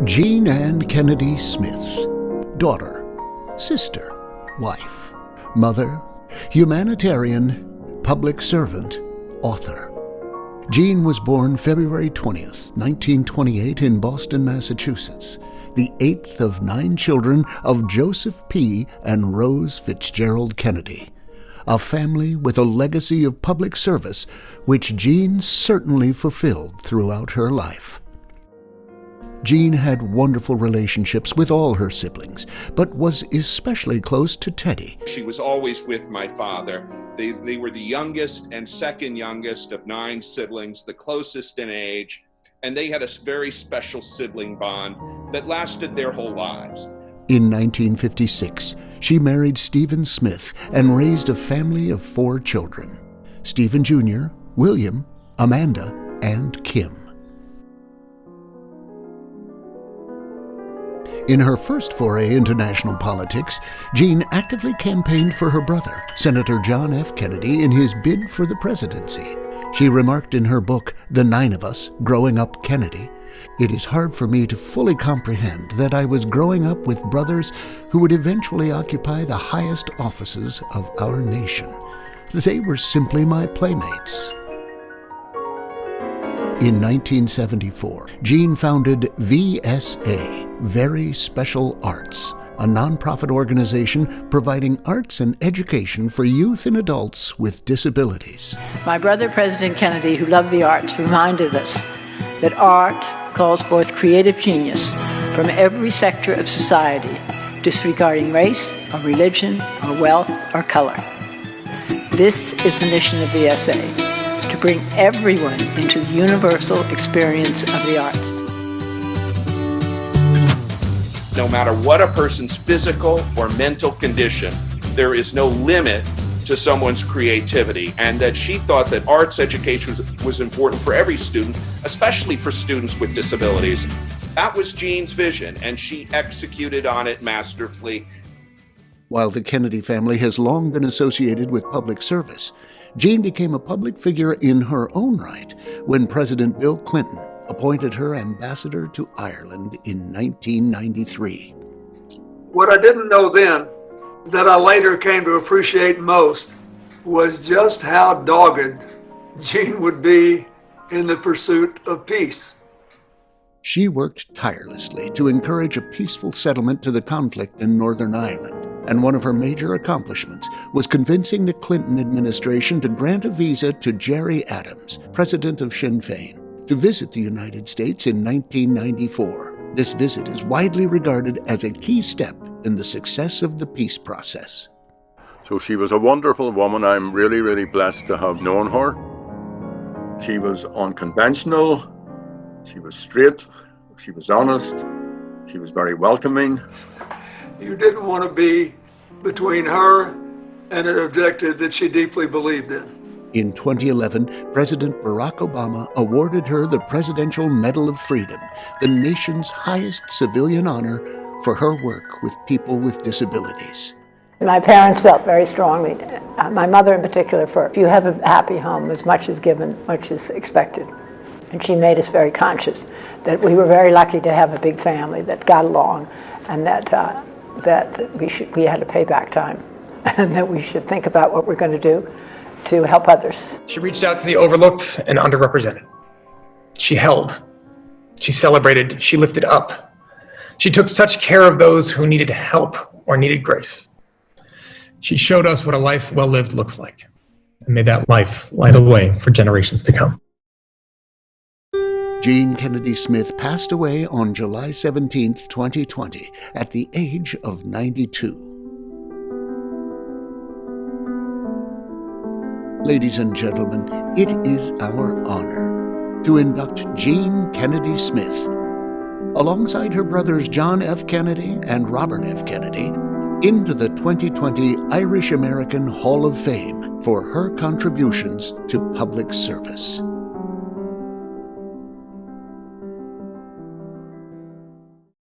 Jean Ann Kennedy Smith, daughter, sister, wife, mother, humanitarian, public servant, author. Jean was born February 20th, 1928 in Boston, Massachusetts, the eighth of 9 children of Joseph P. and Rose Fitzgerald Kennedy, a family with a legacy of public service which Jean certainly fulfilled throughout her life. Jean had wonderful relationships with all her siblings, but was especially close to Teddy. She was always with my father. They were the youngest and second youngest of 9 siblings, the closest in age, and they had a very special sibling bond that lasted their whole lives. In 1956, she married Stephen Smith and raised a family of 4 children: Stephen Jr., William, Amanda, and Kim. In her first foray into national politics, Jean actively campaigned for her brother, Senator John F. Kennedy, in his bid for the presidency. She remarked in her book, The 9 of Us, Growing Up Kennedy, "It is hard for me to fully comprehend that I was growing up with brothers who would eventually occupy the highest offices of our nation. They were simply my playmates." In 1974, Jean founded VSA, Very Special Arts, a nonprofit organization providing arts and education for youth and adults with disabilities. My brother, President Kennedy, who loved the arts, reminded us that art calls forth creative genius from every sector of society, disregarding race or religion or wealth or color. This is the mission of VSA, to bring everyone into the universal experience of the arts. No matter what a person's physical or mental condition, there is no limit to someone's creativity, and that she thought that arts education was important for every student, especially for students with disabilities. That was Jean's vision, and she executed on it masterfully. While the Kennedy family has long been associated with public service, Jean became a public figure in her own right when President Bill Clinton appointed her ambassador to Ireland in 1993. What I didn't know then, that I later came to appreciate most, was just how dogged Jean would be in the pursuit of peace. She worked tirelessly to encourage a peaceful settlement to the conflict in Northern Ireland, and one of her major accomplishments was convincing the Clinton administration to grant a visa to Gerry Adams, president of Sinn Féin, to visit the United States in 1994. This visit is widely regarded as a key step in the success of the peace process. So she was a wonderful woman. I'm really, really blessed to have known her. She was unconventional, she was straight, she was honest, she was very welcoming. You didn't want to be between her and an objective that she deeply believed in. In 2011, President Barack Obama awarded her the Presidential Medal of Freedom, the nation's highest civilian honor, for her work with people with disabilities. My parents felt very strongly, my mother in particular, for if you have a happy home, as much is given, much is expected. And she made us very conscious that we were very lucky to have a big family that got along, and that we had to pay back time, and that we should think about what we're going to do to help others. She reached out to the overlooked and underrepresented. She held, she celebrated, she lifted up. She took such care of those who needed help or needed grace. She showed us what a life well lived looks like, and made that life light the way for generations to come. Jean Kennedy Smith passed away on July 17, 2020, at the age of 92. Ladies and gentlemen, it is our honor to induct Jean Kennedy Smith, alongside her brothers John F. Kennedy and Robert F. Kennedy, into the 2020 Irish American Hall of Fame for her contributions to public service.